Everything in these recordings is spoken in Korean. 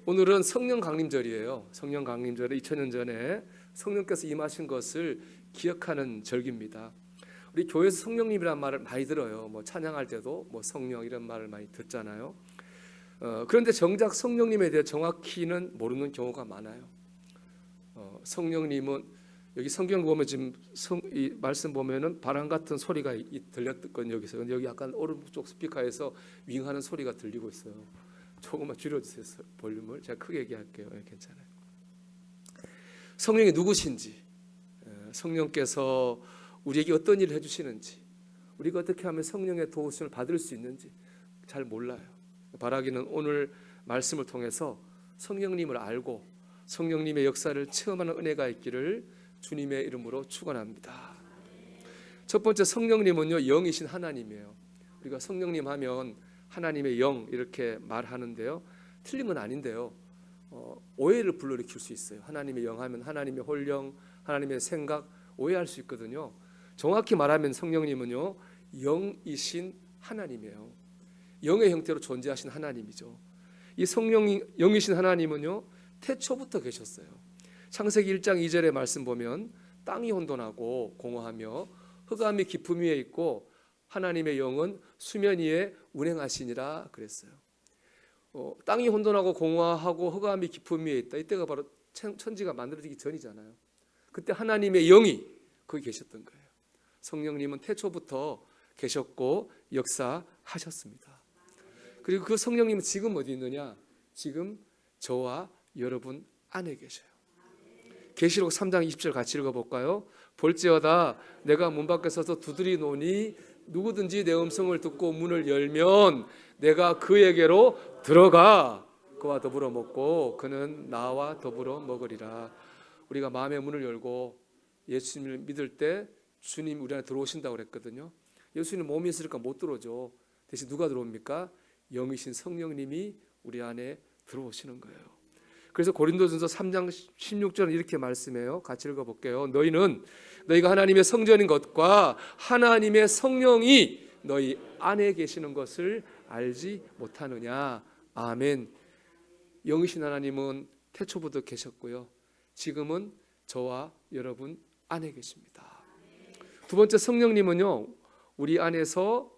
오늘은 성령 강림절이에요. 성령 강림절에 2000년 전에 성령께서 임하신 것을 기억하는 절기입니다. 우리 교회에서 성령님이란 말을 많이 들어요. 뭐 찬양할 때도 뭐 성령 이런 말을 많이 듣잖아요. 그런데 정작 성령님에 대해 정확히는 모르는 경우가 많아요. 성령님은 여기 성경 보면 지금 이 말씀 보면은 바람 같은 소리가 들렸거든요. 여기서. 근데 여기 약간 오른쪽 스피커에서 윙하는 소리가 들리고 있어요. 조금만 줄여주세요. 볼륨을. 제가 크게 얘기할게요. 괜찮아요. 성령이 누구신지, 성령께서 우리에게 어떤 일을 해주시는지, 우리가 어떻게 하면 성령의 도우심을 받을 수 있는지 잘 몰라요. 바라기는 오늘 말씀을 통해서 성령님을 알고 성령님의 역사를 체험하는 은혜가 있기를 주님의 이름으로 축원합니다. 첫 번째, 성령님은요, 영이신 하나님이에요. 우리가 성령님 하면 하나님의 영 이렇게 말하는데요, 틀린 건 아닌데요, 오해를 불러일으킬 수 있어요. 하나님의 영 하면 하나님의 홀령, 하나님의 생각 오해할 수 있거든요. 정확히 말하면 성령님은요, 영이신 하나님이에요. 영의 형태로 존재하신 하나님이죠. 이 성령이 영이신 하나님은요, 태초부터 계셨어요. 창세기 1장 2절의 말씀 보면 땅이 혼돈하고 공허하며 흑암이 깊음 위에 있고 하나님의 영은 수면 위에 운행하시니라 그랬어요. 땅이 혼돈하고 공허하고 흑암이 깊음 위에 있다. 이때가 바로 천지가 만들어지기 전이잖아요. 그때 하나님의 영이 거기 계셨던 거예요. 성령님은 태초부터 계셨고 역사하셨습니다. 그리고 그 성령님은 지금 어디 있느냐? 지금 저와 여러분 안에 계셔요. 계시록 3장 20절 같이 읽어볼까요? 볼지어다 내가 문 밖에 서서 두드리노니 누구든지 내 음성을 듣고 문을 열면 내가 그에게로 들어가 그와 더불어 먹고 그는 나와 더불어 먹으리라. 우리가 마음의 문을 열고 예수님을 믿을 때 주님 우리 안에 들어오신다고 그랬거든요. 예수님 몸이 있으니까 못 들어오죠. 대신 누가 들어옵니까? 영이신 성령님이 우리 안에 들어오시는 거예요. 그래서 고린도전서 3장 16절은 이렇게 말씀해요. 같이 읽어볼게요. 너희가 하나님의 성전인 것과 하나님의 성령이 너희 안에 계시는 것을 알지 못하느냐. 아멘. 영이신 하나님은 태초부터 계셨고요, 지금은 저와 여러분 안에 계십니다. 두 번째, 성령님은요, 우리 안에서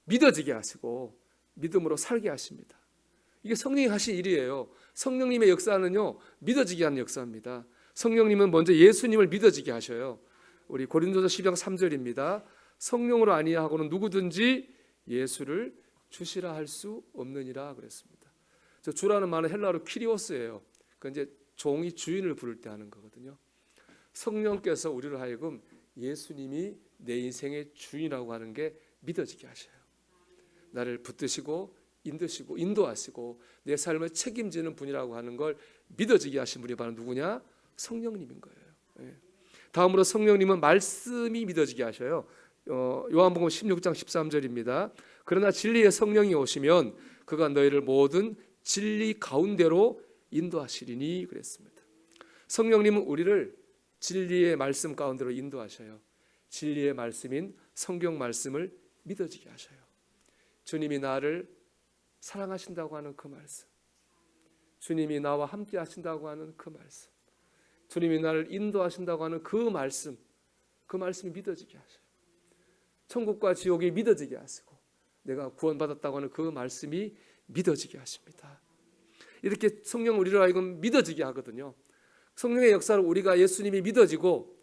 믿어지게 하시고 믿음으로 살게 하십니다. 이게 성령이 하신 일이에요. 성령님의 역사는요, 믿어지게 하는 역사입니다. 성령님은 먼저 예수님을 믿어지게 하셔요. 우리 고린도서 12장 3절입니다. 성령으로 아니하고는 누구든지 예수를 주시라 할 수 없느니라 그랬습니다. 저 주라는 말은 헬라어로 키리오스예요. 그 이제 종이 주인을 부를 때 하는 거거든요. 성령께서 우리를 하여금 예수님이 내 인생의 주인이라고 하는 게 믿어지게 하셔요. 나를 붙드시고 인도하시고 내 삶을 책임지는 분이라고 하는 걸 믿어지게 하신 분이 바로 누구냐? 성령님인 거예요. 다음으로 성령님은 말씀이 믿어지게 하셔요. 요한복음 16장 13절입니다. 그러나 진리의 성령이 오시면 그가 너희를 모든 진리 가운데로 인도하시리니 그랬습니다. 성령님은 우리를 진리의 말씀 가운데로 인도하셔요. 진리의 말씀인 성경 말씀을 믿어지게 하셔요. 주님이 나를 사랑하신다고 하는 그 말씀, 주님이 나와 함께 하신다고 하는 그 말씀, 주님이 나를 인도하신다고 하는 그 말씀이 믿어지게 하셔요. 천국과 지옥이 믿어지게 하시고 내가 구원받았다고 하는 그 말씀이 믿어지게 하십니다. 이렇게 성령 우리를 하여금 믿어지게 하거든요. 성령의 역사를 우리가 예수님이 믿어지고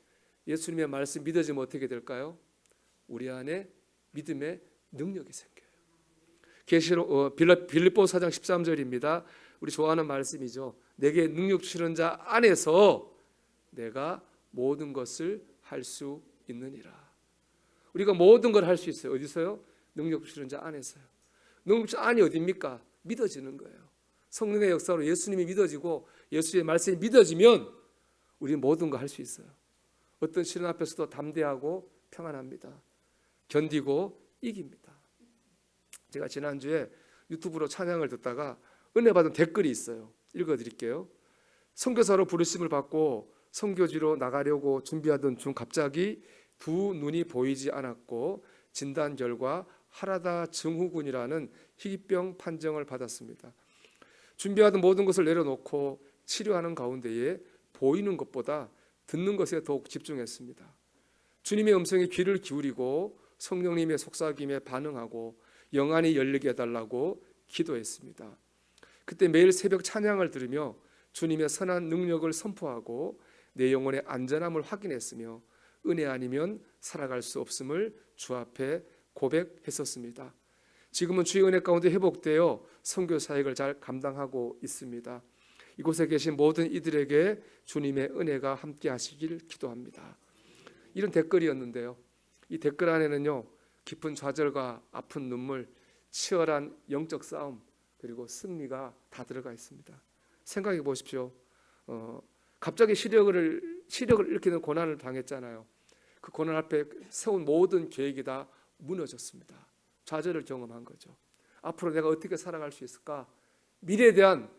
예수님의 말씀 믿어지면 어떻게 될까요? 우리 안에 믿음의 능력이 생겨요. 계시록 빌립보서 4장 13절입니다. 우리 좋아하는 말씀이죠. 내게 능력 주시는 자 안에서 내가 모든 것을 할 수 있느니라. 우리가 모든 걸 할 수 있어요. 어디서요? 능력 주시는 자 안에서요. 능력 주시는 안이 어디입니까? 믿어지는 거예요. 성령의 역사로 예수님이 믿어지고 예수의 말씀이 믿어지면 우리는 모든 거 할 수 있어요. 어떤 시련 앞에서도 담대하고 평안합니다. 견디고 이깁니다. 제가 지난주에 유튜브로 찬양을 듣다가 은혜 받은 댓글이 있어요. 읽어드릴게요. 선교사로 부르심을 받고 선교지로 나가려고 준비하던 중 갑자기 두 눈이 보이지 않았고 진단 결과 하라다 증후군이라는 희귀병 판정을 받았습니다. 준비하던 모든 것을 내려놓고 치료하는 가운데에 보이는 것보다 듣는 것에 더욱 집중했습니다. 주님의 음성에 귀를 기울이고 성령님의 속삭임에 반응하고 영안이 열리게 해달라고 기도했습니다. 그때 매일 새벽 찬양을 들으며 주님의 선한 능력을 선포하고 내 영혼의 안전함을 확인했으며 은혜 아니면 살아갈 수 없음을 주 앞에 고백했었습니다. 지금은 주의 은혜 가운데 회복되어 선교 사역을 잘 감당하고 있습니다. 이곳에 계신 모든 이들에게 주님의 은혜가 함께 하시길 기도합니다. 이런 댓글이었는데요. 이 댓글 안에는요, 깊은 좌절과 아픈 눈물, 치열한 영적 싸움, 그리고 승리가 다 들어가 있습니다. 생각해 보십시오. 갑자기 시력을 일으키는 고난을 당했잖아요. 그 고난 앞에 세운 모든 계획이 다 무너졌습니다. 좌절을 경험한 거죠. 앞으로 내가 어떻게 살아갈 수 있을까? 미래에 대한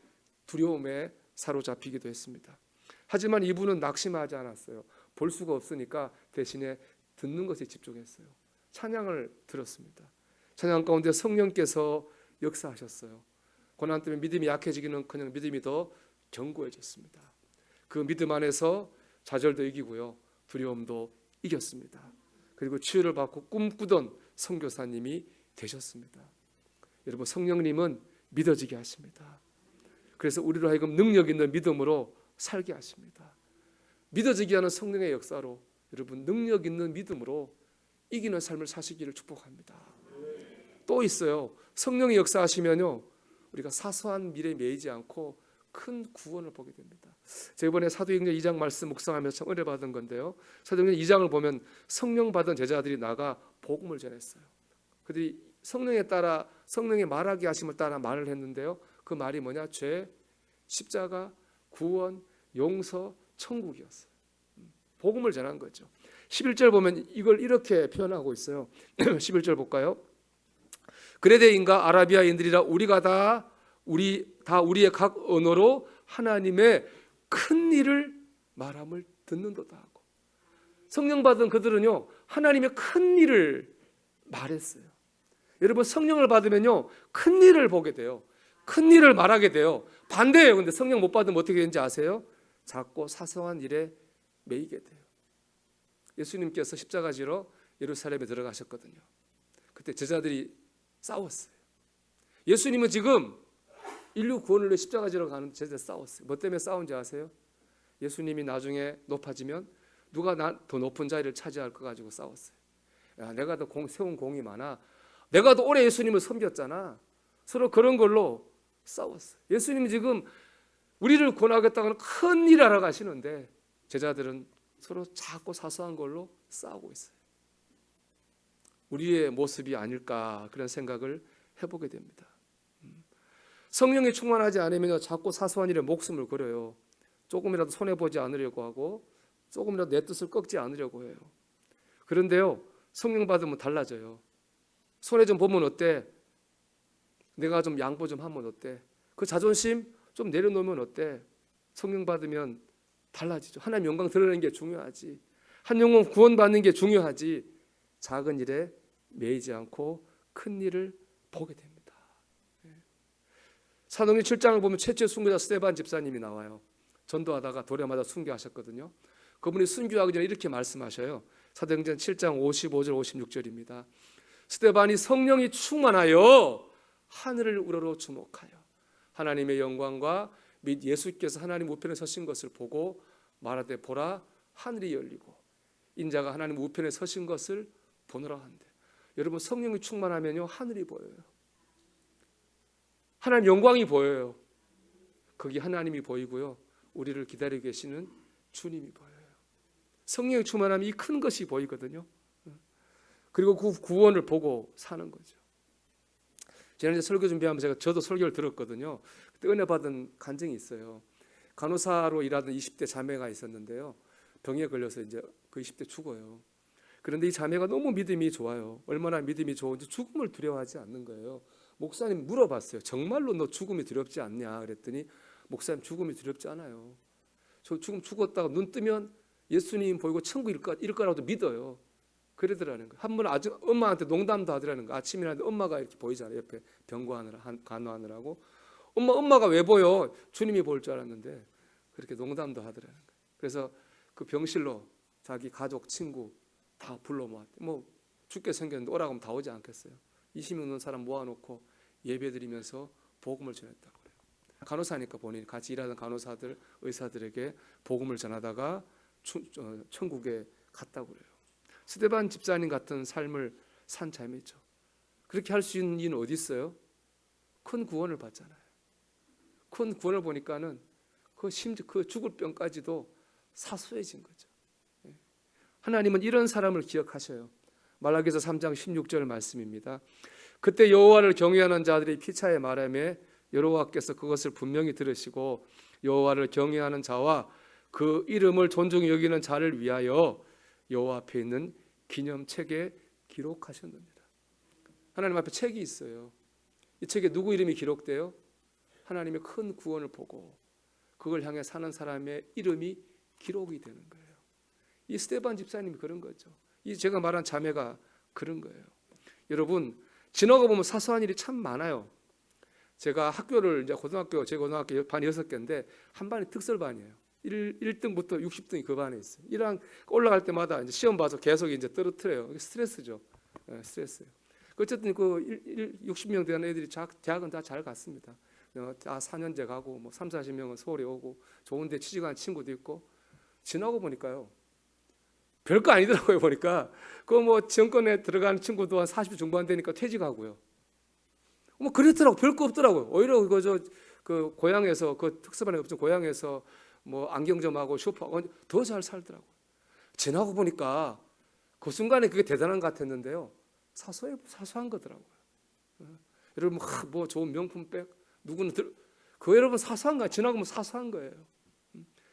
두려움에 사로잡히기도 했습니다. 하지만 이분은 낙심하지 않았어요. 볼 수가 없으니까 대신에 듣는 것에 집중했어요. 찬양을 들었습니다. 찬양 가운데 성령께서 역사하셨어요. 고난 때문에 믿음이 약해지기는커녕 믿음이 더 견고해졌습니다. 그 믿음 안에서 좌절도 이기고요, 두려움도 이겼습니다. 그리고 치유를 받고 꿈꾸던 선교사님이 되셨습니다. 여러분, 성령님은 믿어지게 하십니다. 그래서 우리로 하여금 능력 있는 믿음으로 살게 하십니다. 믿어지게 하는 성령의 역사로 여러분, 능력 있는 믿음으로 이기는 삶을 사시기를 축복합니다. 또 있어요. 성령의 역사하시면요, 우리가 사소한 미래에 매이지 않고 큰 구원을 보게 됩니다. 제가 이번에 사도행전 2장 말씀 묵상하면서 참 은혜 받은 건데요, 사도행전 2장을 보면 성령 받은 제자들이 나가 복음을 전했어요. 그들이 성령에 따라, 성령의 말하게 하심을 따라 말을 했는데요, 그 말이 뭐냐? 죄, 십자가, 구원, 용서, 천국이었어요. 복음을 전한 거죠. 11절 보면 이걸 이렇게 표현하고 있어요. 11절 볼까요? 그레데인과 아라비아인들이라 우리가 다 우리의 각 언어로 하나님의 큰 일을 말함을 듣는도다 하고, 성령 받은 그들은요, 하나님의 큰 일을 말했어요. 여러분, 성령을 받으면요, 큰 일을 보게 돼요. 큰 일을 말하게 돼요. 반대예요. 근데 성령 못 받으면 어떻게 되는지 아세요? 작고 사소한 일에 매이게 돼요. 예수님께서 십자가 지러 예루살렘에 들어가셨거든요. 그때 제자들이 싸웠어요. 예수님은 지금 인류 구원을 위해 십자가 지러 가는 제자들 싸웠어요. 뭐 때문에 싸운지 아세요? 예수님이 나중에 높아지면 누가 더 높은 자리를 차지할 거 가지고 싸웠어요. 야, 내가 더 세운 공이 많아. 내가 더 오래 예수님을 섬겼잖아. 서로 그런 걸로 싸웠어요. 예수님이 지금 우리를 구원하겠다고는 큰 일 하러 가시는데 제자들은 서로 작고 사소한 걸로 싸우고 있어요. 우리의 모습이 아닐까, 그런 생각을 해보게 됩니다. 성령이 충만하지 않으면 작고 사소한 일에 목숨을 걸어요. 조금이라도 손해보지 않으려고 하고 조금이라도 내 뜻을 꺾지 않으려고 해요. 그런데요, 성령 받으면 달라져요. 손해 좀 보면 어때? 내가 좀 양보 좀 하면 어때? 그 자존심 좀 내려놓으면 어때? 성령 받으면 달라지죠. 하나님 영광 드러내는 게 중요하지. 한 영혼 구원받는 게 중요하지. 작은 일에 매이지 않고 큰 일을 보게 됩니다. 사도행전 7장을 보면 최초의 순교자 스데반 집사님이 나와요. 전도하다가 돌에 맞아 순교하셨거든요. 그분이 순교하기 전에 이렇게 말씀하셔요. 사도행전 7장 55절 56절입니다. 스데반이 성령이 충만하여 하늘을 우러러 주목하여 하나님의 영광과 및 예수께서 하나님 우편에 서신 것을 보고 말하되 보라, 하늘이 열리고 인자가 하나님 우편에 서신 것을 보노라 한대. 여러분, 성령이 충만하면요, 하늘이 보여요. 하나님 영광이 보여요. 거기 하나님이 보이고요, 우리를 기다리고 계시는 주님이 보여요. 성령이 충만하면 이 큰 것이 보이거든요. 그리고 그 구원을 보고 사는 거죠. 지난주에 설교 준비하면서 저도 설교를 들었거든요. 그때 은혜 받은 간증이 있어요. 간호사로 일하던 20대 자매가 있었는데요, 병에 걸려서 이제 그 20대 죽어요. 그런데 이 자매가 너무 믿음이 좋아요. 얼마나 믿음이 좋은지 죽음을 두려워하지 않는 거예요. 목사님 물어봤어요. 정말로 너 죽음이 두렵지 않냐? 그랬더니 목사님, 죽음이 두렵지 않아요. 저 죽었다가 눈 뜨면 예수님 보이고 천국 이럴 거라도 믿어요. 그러더라는 거예요. 한 번 아주 엄마한테 농담도 하더라는 거예요. 아침이라도 엄마가 이렇게 보이잖아요. 옆에 병고하느라, 간호하느라고. 엄마가 왜 보여? 주님이 볼 줄 알았는데 그렇게 농담도 하더라는 거예요. 그래서 그 병실로 자기 가족, 친구 다 불러 모았대. 뭐 죽게 생겼는데 오라고 하면 다 오지 않겠어요? 20명 넘는 사람 모아놓고 예배드리면서 복음을 전했다고 그래요. 간호사니까 본인이 같이 일하던 간호사들, 의사들에게 복음을 전하다가 천국에 갔다고 그래요. 스데반 집사님 같은 삶을 산 자매죠. 그렇게 할 수 있는 이유는 어디 있어요? 큰 구원을 받잖아요. 큰 구원을 보니까는 심지어 그 죽을 병까지도 사소해진 거죠. 하나님은 이런 사람을 기억하셔요. 말라기서 3장 16절 말씀입니다. 그때 여호와를 경외하는 자들이 피차에 말하며 여호와께서 그것을 분명히 들으시고 여호와를 경외하는 자와 그 이름을 존중히 여기는 자를 위하여 여호와 앞에 있는 기념책에 기록하셨습니다. 하나님 앞에 책이 있어요. 이 책에 누구 이름이 기록돼요? 하나님의 큰 구원을 보고 그걸 향해 사는 사람의 이름이 기록이 되는 거예요. 이 스데반 집사님이 그런 거죠. 이 제가 말한 자매가 그런 거예요. 여러분, 지나가 보면 사소한 일이 참 많아요. 제가 학교를 이제 제 고등학교 반이 6개인데 한 반이 특설반이에요. 1등부터 60등이 그 반에 있어요. 1학 올라갈 때마다 이제 시험 봐서 계속 이제 떨어뜨려요. 스트레스죠. 스트레스예요. 어쨌든 그 60명 되는 애들이 대학은 다 잘 갔습니다. 다 4년제 가고 뭐 3, 40명은 서울에 오고 좋은 데 취직한 친구도 있고 지나고 보니까요. 별거 아니더라고요. 보니까 그 뭐 정권에 들어가는 친구도 한 40대 중반 되니까 퇴직하고요. 뭐 그렇더라고. 별거 없더라고요. 오히려 그 고향에서 그 특수반에 없죠. 고향에서 뭐 안경점하고 쇼파하고 더 잘 살더라고요. 지나고 보니까 그 순간에 그게 대단한 것 같았는데요. 사소한 거더라고요. 여러분 뭐 좋은 명품백 누구는 그 여러분 사소한 거 지나고 보면 사소한 거예요.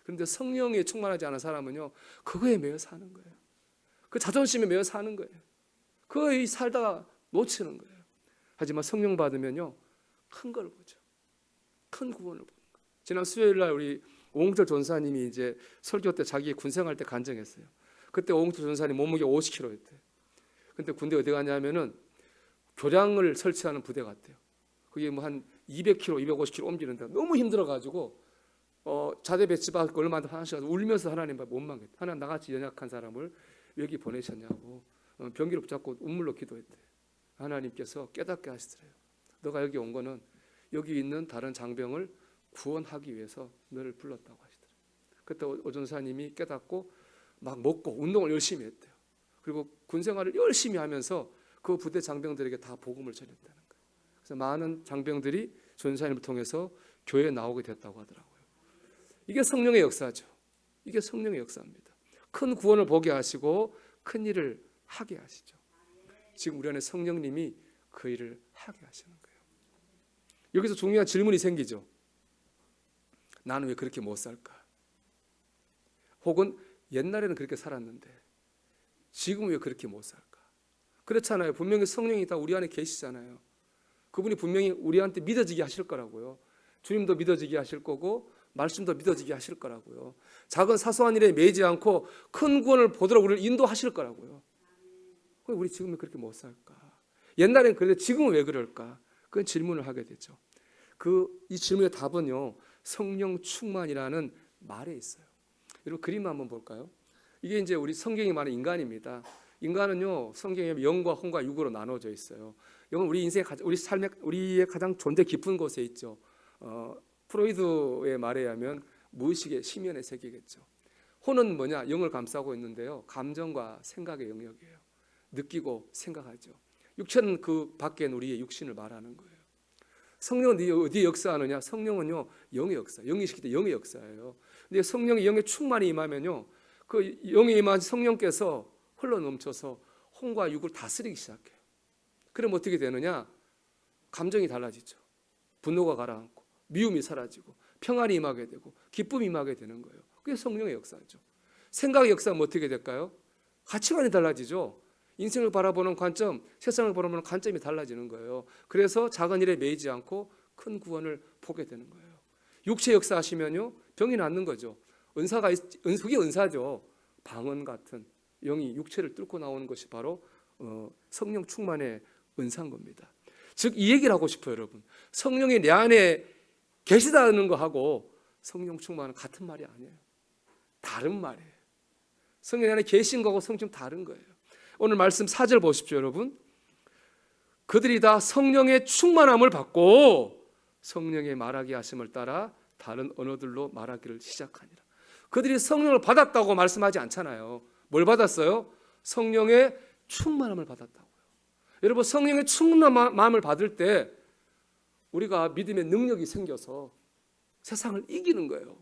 그런데 성령에 충만하지 않은 사람은요 그거에 매여 사는 거예요. 그 자존심에 매여 사는 거예요. 그거에 살다가 놓치는 거예요. 하지만 성령 받으면요 큰 걸 보죠. 큰 구원을 보는 거예요. 지난 수요일 날 우리 오홍철 전사님이 이제 설교 때 자기 군생활 때 간증했어요. 그때 오홍철 전사님 몸무게 50kg였대요. 근데 군대 어디 가냐면은 교량을 설치하는 부대 같대요. 그게 뭐 한 200kg, 250kg 옮기는데 너무 힘들어가지고 자대 배치 받고 얼마 안 하나씩 울면서 하나님 못 막겠다. 하나님 나같이 연약한 사람을 여기 보내셨냐고 병기를 붙잡고 눈물로 기도했대. 하나님께서 깨닫게 하시더래요. 너가 여기 온 거는 여기 있는 다른 장병을 구원하기 위해서 너를 불렀다고 하시더래요. 그때 오 전사님이 깨닫고 막 먹고 운동을 열심히 했대요. 그리고 군생활을 열심히 하면서 그 부대 장병들에게 다 복음을 전했다는 거예요. 그래서 많은 장병들이 전사님을 통해서 교회에 나오게 됐다고 하더라고요. 이게 성령의 역사죠. 이게 성령의 역사입니다. 큰 구원을 보게 하시고 큰 일을 하게 하시죠. 지금 우리 안에 성령님이 그 일을 하게 하시는 거예요. 여기서 중요한 질문이 생기죠. 나는 왜 그렇게 못 살까? 혹은 옛날에는 그렇게 살았는데 지금 왜 그렇게 못 살까? 그렇잖아요. 분명히 성령이 다 우리 안에 계시잖아요. 그분이 분명히 우리한테 믿어지게 하실 거라고요. 주님도 믿어지게 하실 거고 말씀도 믿어지게 하실 거라고요. 작은 사소한 일에 매이지 않고 큰 구원을 보도록 우리를 인도하실 거라고요. 왜 우리 지금 왜 그렇게 못 살까? 옛날엔 그런데 지금은 왜 그럴까? 그런 질문을 하게 되죠. 이 질문의 답은요. 성령 충만이라는 말에 있어요. 여러분 그림 한번 볼까요? 이게 이제 우리 성경이 말하는 인간입니다. 인간은요 성경에 영과 혼과 육으로 나눠져 있어요. 영은 우리 인생의 우리의 가장 존재 깊은 곳에 있죠. 프로이드의 말에 의하면 무의식의 심연의 세계겠죠. 혼은 뭐냐? 영을 감싸고 있는데요. 감정과 생각의 영역이에요. 느끼고 생각하죠. 육체는 그 밖엔 우리의 육신을 말하는 거예요. 성령은 어디에 역사하느냐? 성령은요 영의 역사, 영이 시킬 때 영의 역사예요. 근데 성령이 영의 충만히 임하면요, 그 영이 임한 성령께서 흘러 넘쳐서 혼과 육을 다스리기 시작해요. 그럼 어떻게 되느냐? 감정이 달라지죠. 분노가 가라앉고 미움이 사라지고 평안이 임하게 되고 기쁨이 임하게 되는 거예요. 그게 성령의 역사죠. 생각의 역사는 어떻게 될까요? 가치관이 달라지죠. 인생을 바라보는 관점, 세상을 바라보는 관점이 달라지는 거예요. 그래서 작은 일에 매이지 않고 큰 구원을 보게 되는 거예요. 육체 역사하시면요 병이 낫는 거죠. 그게 은사죠. 방언 같은 영이 육체를 뚫고 나오는 것이 바로 성령 충만의 은사인 겁니다. 즉 이 얘기를 하고 싶어요, 여러분. 성령이 내 안에 계시다는 거하고 성령 충만은 같은 말이 아니에요. 다른 말이에요. 성령 안에 계신 거하고 성령 다른 거예요. 오늘 말씀 4절 보십시오, 여러분. 그들이 다 성령의 충만함을 받고 성령의 말하게 하심을 따라 다른 언어들로 말하기를 시작하니라. 그들이 성령을 받았다고 말씀하지 않잖아요. 뭘 받았어요? 성령의 충만함을 받았다고요. 여러분, 성령의 충만함을 받을 때 우리가 믿음의 능력이 생겨서 세상을 이기는 거예요.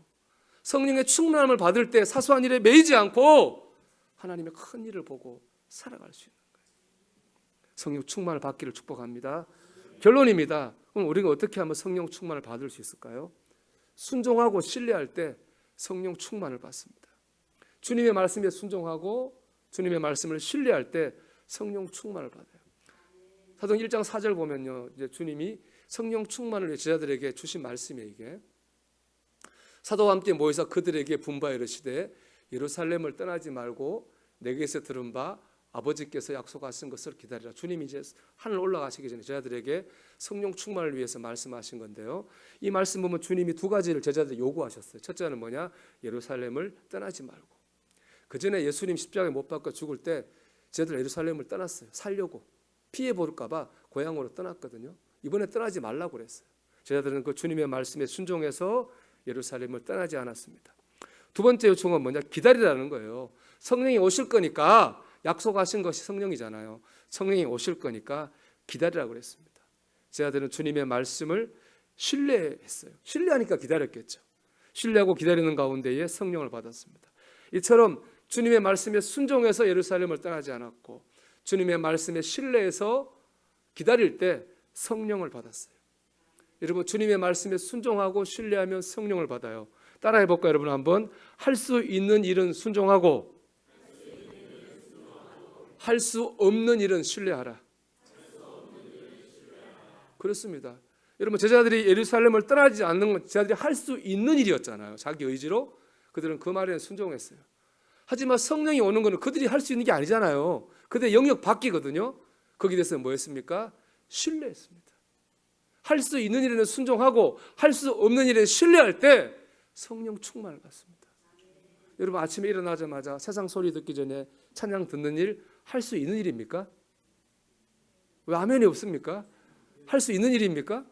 성령의 충만함을 받을 때 사소한 일에 매이지 않고 하나님의 큰 일을 보고 살아갈 수 있는 거예요. 성령 충만을 받기를 축복합니다. 결론입니다. 그럼 우리가 어떻게 하면 성령 충만을 받을 수 있을까요? 순종하고 신뢰할 때 성령 충만을 받습니다. 주님의 말씀에 순종하고 주님의 말씀을 신뢰할 때 성령 충만을 받아요. 사도행 1장 4절 보면요, 이제 주님이 성령 충만을 위해 제자들에게 주신 말씀이에요. 이게 사도와 함께 모여서 그들에게 분부하여 이르시되 예루살렘을 떠나지 말고 내게서 들은 바 아버지께서 약속하신 것을 기다리라. 주님이 이제 하늘 올라가시기 전에 제자들에게 성령 충만을 위해서 말씀하신 건데요. 이 말씀 보면 주님이 두 가지를 제자들에게 요구하셨어요. 첫째는 뭐냐? 예루살렘을 떠나지 말고. 그 전에 예수님 십자가에 못 박혀 죽을 때 제자들 예루살렘을 떠났어요. 살려고. 피해 볼까 봐 고향으로 떠났거든요. 이번에 떠나지 말라고 그랬어요. 제자들은 그 주님의 말씀에 순종해서 예루살렘을 떠나지 않았습니다. 두 번째 요청은 뭐냐? 기다리라는 거예요. 성령이 오실 거니까, 약속하신 것이 성령이잖아요. 성령이 오실 거니까 기다리라고 그랬습니다. 제자들은 주님의 말씀을 신뢰했어요. 신뢰하니까 기다렸겠죠. 신뢰하고 기다리는 가운데에 성령을 받았습니다. 이처럼 주님의 말씀에 순종해서 예루살렘을 떠나지 않았고 주님의 말씀에 신뢰해서 기다릴 때 성령을 받았어요. 여러분, 주님의 말씀에 순종하고 신뢰하면 성령을 받아요. 따라해 볼까요, 여러분? 한번. 할 수 있는 일은 순종하고 할 수 없는 일은 신뢰하라. 그렇습니다. 여러분, 제자들이 예루살렘을 떠나지 않는 건 제자들이 할 수 있는 일이었잖아요. 자기 의지로. 그들은 그 말에 순종했어요. 하지만 성령이 오는 것은 그들이 할 수 있는 게 아니잖아요. 그들의 영역 바뀌거든요. 거기에 대해서 뭐 했습니까? 신뢰했습니다. 할 수 있는 일에는 순종하고 할 수 없는 일에 신뢰할 때 성령 충만을 받습니다. 여러분, 아침에 일어나자마자 세상 소리 듣기 전에 찬양 듣는 일 할 수 있는 일입니까? 왜 아멘이 없습니까? 할 수 있는 일입니까?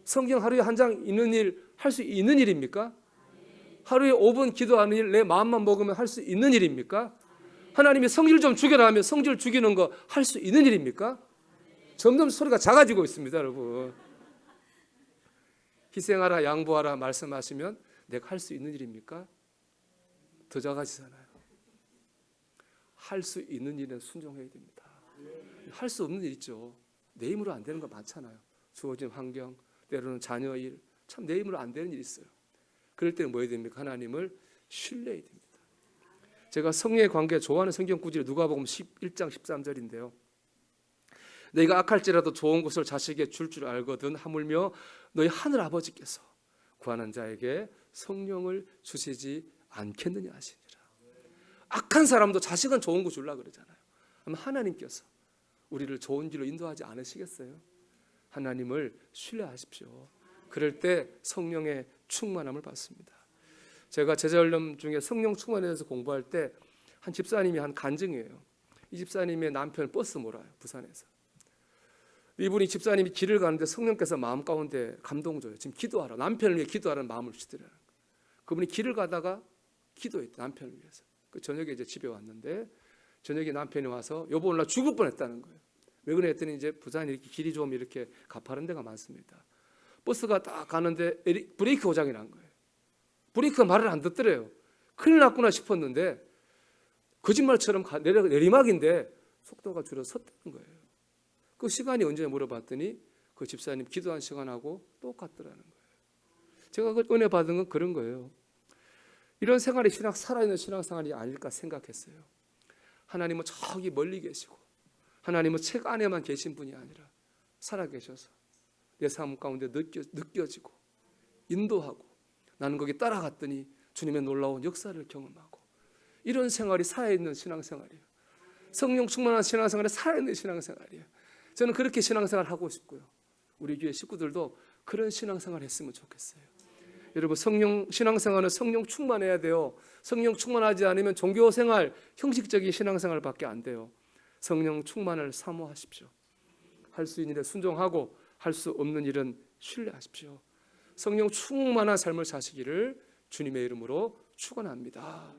성경 하루에 한 장 읽는 일 할 수 있는 일입니까? 하루에 5분 기도하는 일 내 마음만 먹으면 할 수 있는 일입니까? 하나님이 성질 좀 죽여라 하면 성질 죽이는 거 할 수 있는 일입니까? 점점 소리가 작아지고 있습니다, 여러분. 희생하라, 양보하라 말씀하시면 내가 할 수 있는 일입니까? 더 작아지잖아요. 할 수 있는 일은 순종해야 됩니다. 할 수 없는 일 있죠. 내 힘으로 안 되는 거 많잖아요. 주어진 환경, 때로는 자녀 일, 참 내 힘으로 안 되는 일이 있어요. 그럴 때는 뭐 해야 됩니까? 하나님을 신뢰해야 됩니다. 제가 성령의 관계 좋아하는 성경 구절이 누가복음 11장 13절인데요. 너희가 악할지라도 좋은 것을 자식에게 줄 알거든 하물며 너희 하늘 아버지께서 구하는 자에게 성령을 주시지 않겠느냐 하시니라. 악한 사람도 자식은 좋은 거 주려고 그러잖아요. 그럼 하나님께서 우리를 좋은 길로 인도하지 않으시겠어요? 하나님을 신뢰하십시오. 그럴 때 성령의 충만함을 받습니다. 제가 제자훈련 중에 성령 충만에 대해서 공부할 때 한 집사님이 한 간증이에요. 이 집사님의 남편을 버스 몰아요, 부산에서. 이분이 집사님이 길을 가는데 성령께서 마음 가운데 감동 줘요. 지금 기도하라, 남편을 위해 기도하라는 마음을 주시더라고요. 그분이 길을 가다가 기도했대, 남편을 위해서. 그 저녁에 이제 집에 왔는데 저녁에 남편이 와서 여보 오늘 나 죽을 뻔했다는 거예요. 왜 그래 했더니 이제 부산이 이렇게 길이 좀 이렇게 가파른 데가 많습니다. 버스가 딱 가는데 브레이크 고장이 난 거예요. 브레이크가 말을 안 듣더래요. 큰일 났구나 싶었는데 거짓말처럼 내리막인데 속도가 줄어서 섰다는 거예요. 그 시간이 언제 물어봤더니 그 집사님 기도한 시간하고 똑같더라는 거예요. 제가 그 은혜 받은 건 그런 거예요. 이런 생활이 살아있는 신앙생활이 아닐까 생각했어요. 하나님은 저기 멀리 계시고 하나님은 책 안에만 계신 분이 아니라 살아계셔서 내 삶 가운데 느껴지고 인도하고 나는 거기 따라갔더니 주님의 놀라운 역사를 경험하고 이런 생활이 살아있는 신앙생활이에요. 성령 충만한 신앙생활이 살아있는 신앙생활이에요. 저는 그렇게 신앙생활을 하고 싶고요. 우리 교회 식구들도 그런 신앙생활 했으면 좋겠어요. 여러분, 신앙생활은 성령 충만해야 돼요. 성령 충만하지 않으면 종교생활, 형식적인 신앙생활밖에 안 돼요. 성령 충만을 사모하십시오. 할 수 있는 일에 순종하고 할 수 없는 일은 신뢰하십시오. 성령 충만한 삶을 사시기를 주님의 이름으로 축원합니다.